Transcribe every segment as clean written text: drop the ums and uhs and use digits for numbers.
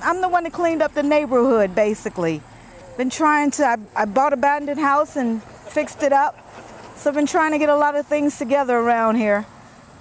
I'm the one that cleaned up the neighborhood, basically. Been trying to, I bought an abandoned house and fixed it up. So I've been trying to get a lot of things together around here.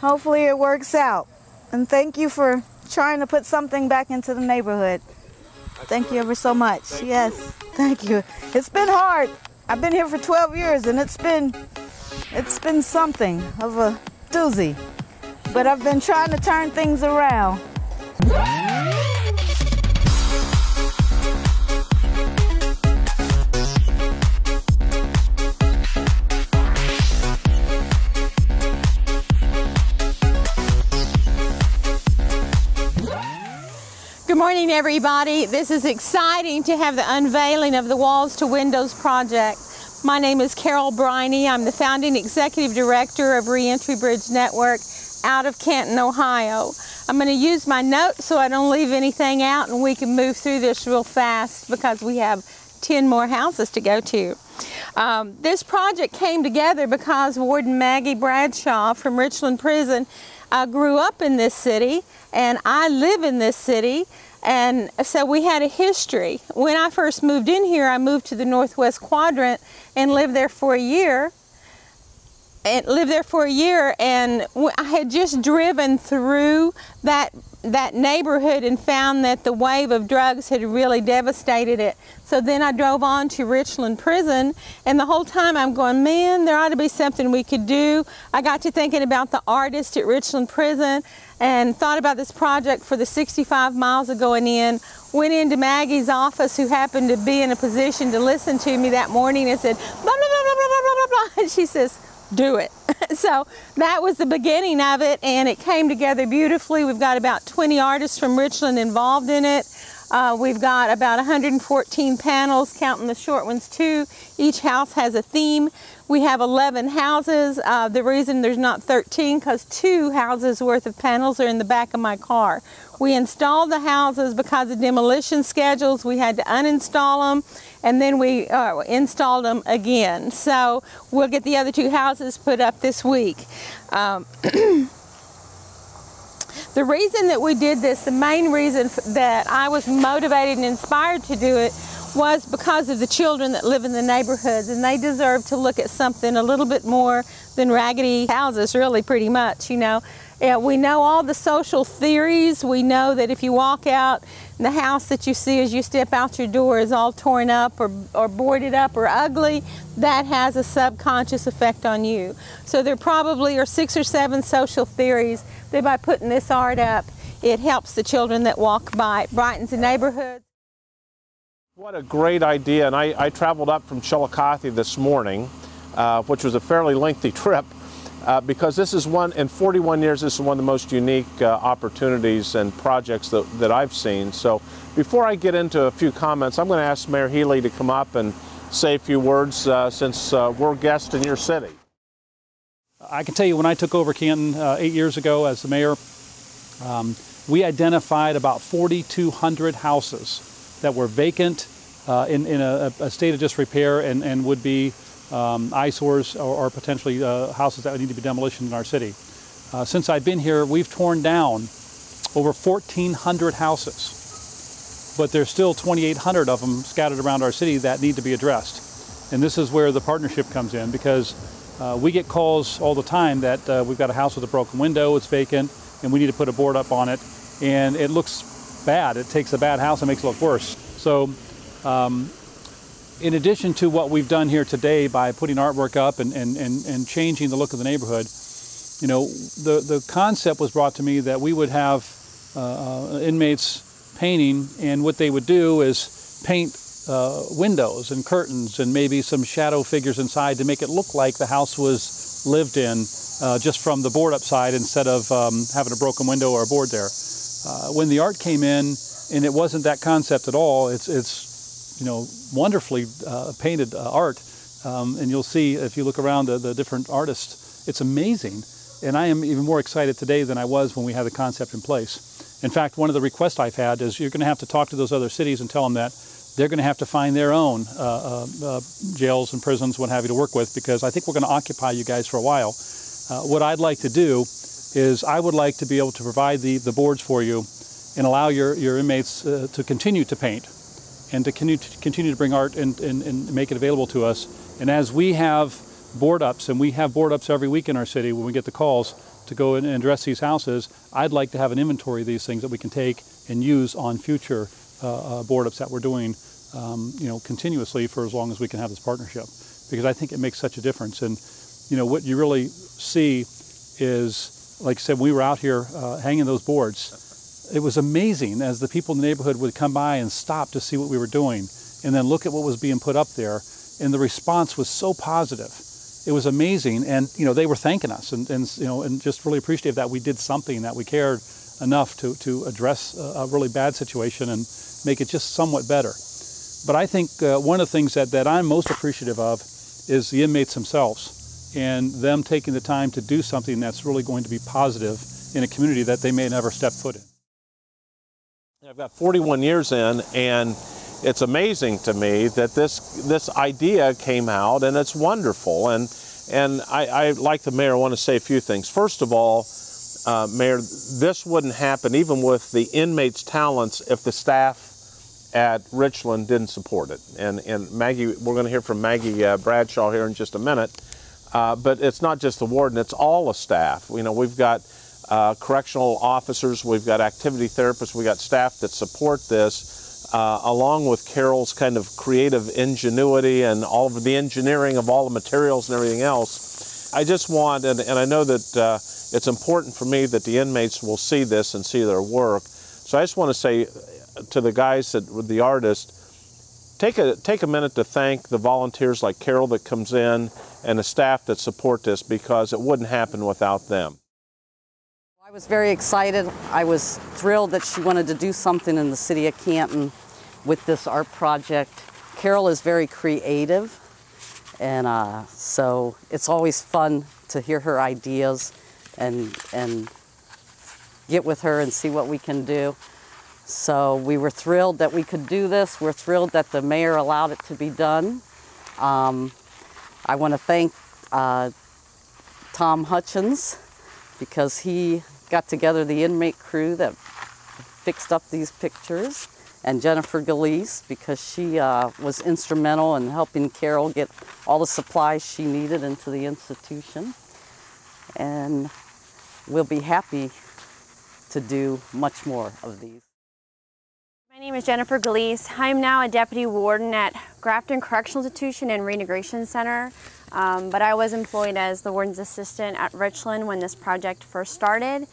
Hopefully it works out. And thank you for trying to put something back into the neighborhood. Thank you ever so much. Yes, thank you. It's been hard. I've been here for 12 years and it's been something of a doozy. But I've been trying to turn things around. Good morning, everybody. This is exciting to have the unveiling of the Walls to Windows project. My name is Carol Briney. I'm the founding executive director of Reentry Bridge Network out of Canton, Ohio. I'm going to use my notes so I don't leave anything out and we can move through this real fast because we have 10 more houses to go to. This project came together because Warden Maggie Bradshaw from Richland Prison grew up in this city, and I live in this city, and so we had a history. When I first moved in here, I moved to the Northwest Quadrant and lived there for a year. And I had just driven through that neighborhood and found that the wave of drugs had really devastated it. So then I drove on to Richland Prison, and the whole time I'm going, man, there ought to be something we could do. I got to thinking about the artist at Richland Prison and thought about this project for the 65 miles of going in. Went into Maggie's office, who happened to be in a position to listen to me that morning, and said, blah, blah, blah, blah, blah, blah, blah, blah. And she says, do it. So that was the beginning of it, and it came together beautifully. We've got about 20 artists from Richland involved in it. We've got about 114 panels, counting the short ones too. Each house has a theme. We have 11 houses. The reason there's not 13, because 2 houses worth of panels are in the back of my car. We installed the houses because of demolition schedules. We had to uninstall them, and then we installed them again. So we'll get the other 2 houses put up this week. The reason that we did this, the main reason that I was motivated and inspired to do it, was because of the children that live in the neighborhoods, and they deserve to look at something a little bit more than raggedy houses, really, pretty much, you know. We know all the social theories. We know that if you walk out, the house that you see as you step out your door is all torn up or boarded up or ugly. That has a subconscious effect on you. So there probably are 6 or 7 social theories that by putting this art up, it helps the children that walk by. It brightens the neighborhood. What a great idea, and I traveled up from Chillicothe this morning, which was a fairly lengthy trip, because this is one, in 41 years, this is one of the most unique opportunities and projects that I've seen. So before I get into a few comments, I'm going to ask Mayor Healy to come up and say a few words since we're guests in your city. I can tell you, when I took over Canton 8 years ago as the mayor, we identified about 4,200 houses that were vacant, in a state of disrepair, and would be eyesores or potentially houses that would need to be demolished in our city. Since I've been here, we've torn down over 1,400 houses, but there's still 2,800 of them scattered around our city that need to be addressed. And this is where the partnership comes in, because we get calls all the time that we've got a house with a broken window, it's vacant, and we need to put a board up on it, and it looks bad. It takes a bad house and makes it look worse. So in addition to what we've done here today by putting artwork up and changing the look of the neighborhood, you know, the concept was brought to me that we would have inmates painting, and what they would do is paint windows and curtains and maybe some shadow figures inside to make it look like the house was lived in just from the board up side, instead of having a broken window or a board there. When the art came in, and it wasn't that concept at all, it's you know, wonderfully painted art, and you'll see if you look around the different artists, it's amazing. And I am even more excited today than I was when we had the concept in place. In fact, one of the requests I've had is you're going to have to talk to those other cities and tell them that they're going to have to find their own jails and prisons, what have you, to work with, because I think we're going to occupy you guys for a while. What I'd like to do is I would like to be able to provide the boards for you and allow your inmates to continue to paint and to continue to bring art and make it available to us. And as we have board ups, and we have board ups every week in our city when we get the calls to go in and address these houses, I'd like to have an inventory of these things that we can take and use on future board ups that we're doing continuously for as long as we can have this partnership, because I think it makes such a difference. And what you really see is, like I said, we were out here hanging those boards. It was amazing as the people in the neighborhood would come by and stop to see what we were doing and then look at what was being put up there, and the response was so positive. It was amazing, and they were thanking us and just really appreciative that we did something, that we cared enough to address a really bad situation and make it just somewhat better. But I think one of the things that I'm most appreciative of is the inmates themselves and them taking the time to do something that's really going to be positive in a community that they may never step foot in. I've got 41 years in, and it's amazing to me that this idea came out, and it's wonderful. And I, like the mayor, want to say a few things. First of all, Mayor, this wouldn't happen even with the inmates' talents if the staff at Richland didn't support it. And Maggie, we're going to hear from Maggie Bradshaw here in just a minute. But it's not just the warden; it's all the staff. We've got correctional officers, we've got activity therapists, we've got staff that support this, along with Carol's kind of creative ingenuity and all of the engineering of all the materials and everything else. I just want, and I know that it's important for me that the inmates will see this and see their work. So I just want to say to the guys the artists, take a minute to thank the volunteers like Carol that comes in and the staff that support this, because it wouldn't happen without them. I was very excited. I was thrilled that she wanted to do something in the City of Canton with this art project. Carol is very creative, and so it's always fun to hear her ideas and get with her and see what we can do. So we were thrilled that we could do this. We're thrilled that the mayor allowed it to be done. I want to thank Tom Hutchins, because he got together the inmate crew that fixed up these pictures, and Jennifer Galeese, because she was instrumental in helping Carol get all the supplies she needed into the institution. And we'll be happy to do much more of these. My name is Jennifer Galeese. I'm now a deputy warden at Richland Correctional Institution and Reintegration Center, but I was employed as the warden's assistant at Richland when this project first started.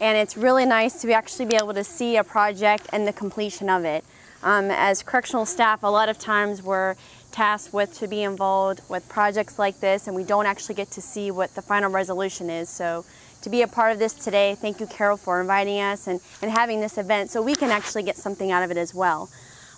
And it's really nice to actually be able to see a project and the completion of it. As correctional staff, a lot of times we're tasked to be involved with projects like this, and we don't actually get to see what the final resolution is. So to be a part of this today, thank you, Carol, for inviting us and having this event so we can actually get something out of it as well.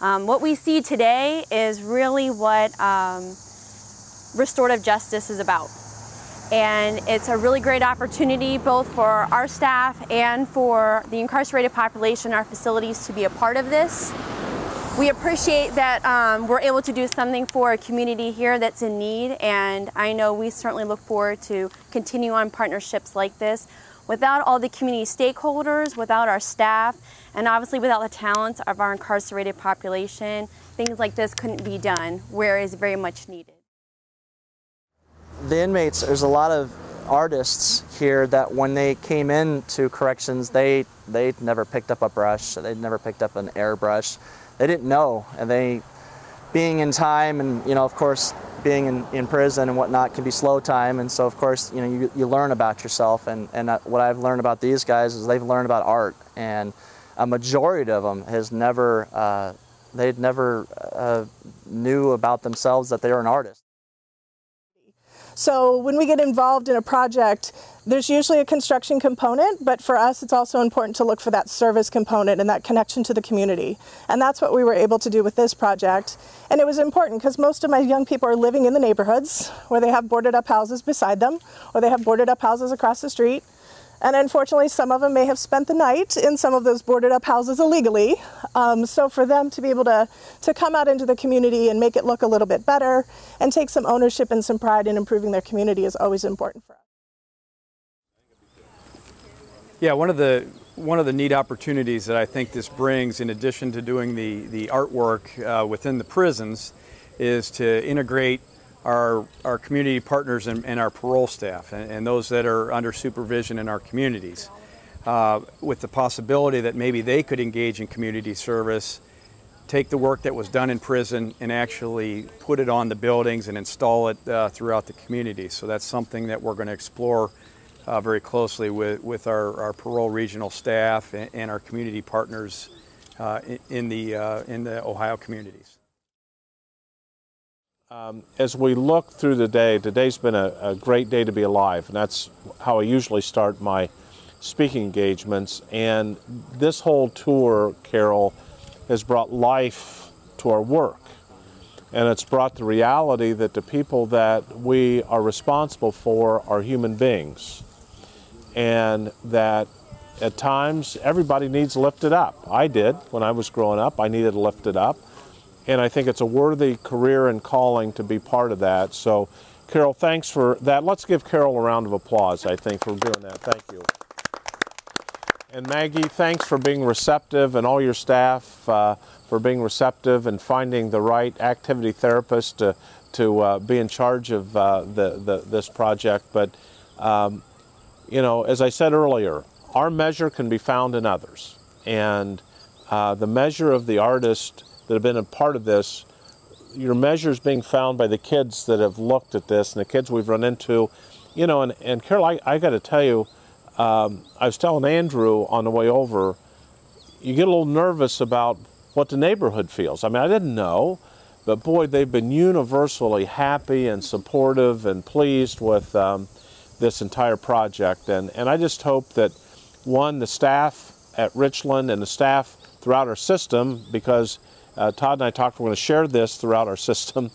What we see today is really what restorative justice is about. And it's a really great opportunity both for our staff and for the incarcerated population in our facilities to be a part of this. We appreciate that we're able to do something for a community here that's in need, and I know we certainly look forward to continue on partnerships like this. Without all the community stakeholders, without our staff, and obviously without the talent of our incarcerated population, things like this couldn't be done, where it's very much needed. The inmates, there's a lot of artists here that when they came into corrections, they never picked up a brush, they'd never picked up an airbrush. They didn't know, and they, being in time and, of course, being in prison and whatnot can be slow time, and so of course, you learn about yourself, and what I've learned about these guys is they've learned about art, and a majority of them has never, they'd never knew about themselves that they were an artist. So when we get involved in a project, there's usually a construction component, but for us it's also important to look for that service component and that connection to the community. And that's what we were able to do with this project. And it was important because most of my young people are living in the neighborhoods where they have boarded up houses beside them, or they have boarded up houses across the street. And unfortunately, some of them may have spent the night in some of those boarded up houses illegally. So for them to be able to come out into the community and make it look a little bit better and take some ownership and some pride in improving their community is always important for us. Yeah, one of the one of the neat opportunities that I think this brings, in addition to doing the artwork within the prisons, is to integrate our community partners and our parole staff and those that are under supervision in our communities, with the possibility that maybe they could engage in community service, take the work that was done in prison and actually put it on the buildings and install it throughout the community. So that's something that we're going to explore very closely with our parole regional staff and our community partners in the Ohio communities. As we look through the day, today's been a great day to be alive, and that's how I usually start my speaking engagements. And this whole tour, Carol, has brought life to our work. And it's brought the reality that the people that we are responsible for are human beings. And that at times everybody needs lifted up. I did when I was growing up. I needed lifted up. And I think it's a worthy career and calling to be part of that. So, Carol, thanks for that. Let's give Carol a round of applause, I think, for doing that. Thank you. And Maggie, thanks for being receptive, and all your staff for being receptive and finding the right activity therapist to be in charge of this project. But, you know, as I said earlier, our measure can be found in others. And the measure of the artist that have been a part of this, your measure is being found by the kids that have looked at this and the kids we've run into. You know, and Carol, I got to tell you, I was telling Andrew on the way over, you get a little nervous about what the neighborhood feels. I mean, I didn't know, but boy, they've been universally happy and supportive and pleased with this entire project. And I just hope that, one, the staff at Richland and the staff throughout our system, because Todd and I talked, we're going to share this throughout our system,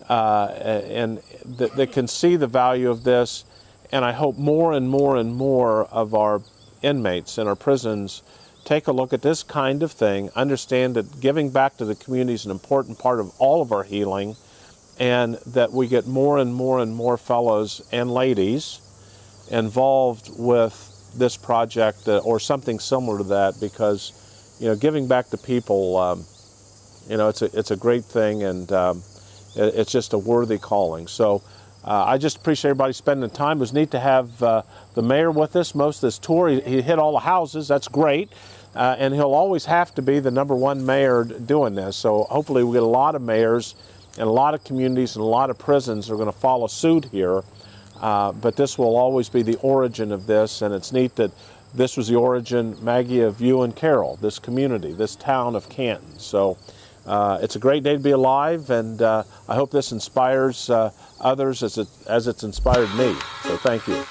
and that they can see the value of this. And I hope more and more and more of our inmates in our prisons take a look at this kind of thing, understand that giving back to the community is an important part of all of our healing, and that we get more and more and more fellows and ladies involved with this project or something similar to that, because, you know, giving back to people, you know, it's a great thing, and it's just a worthy calling. So I just appreciate everybody spending the time. It was neat to have the mayor with us most of this tour. He hit all the houses. That's great. And he'll always have to be the #1 mayor doing this. So hopefully we get a lot of mayors and a lot of communities and a lot of prisons are going to follow suit here. But this will always be the origin of this, and it's neat that this was the origin, Maggie, of you and Carol, this community, this town of Canton. So it's a great day to be alive, and I hope this inspires others as it's inspired me. So thank you.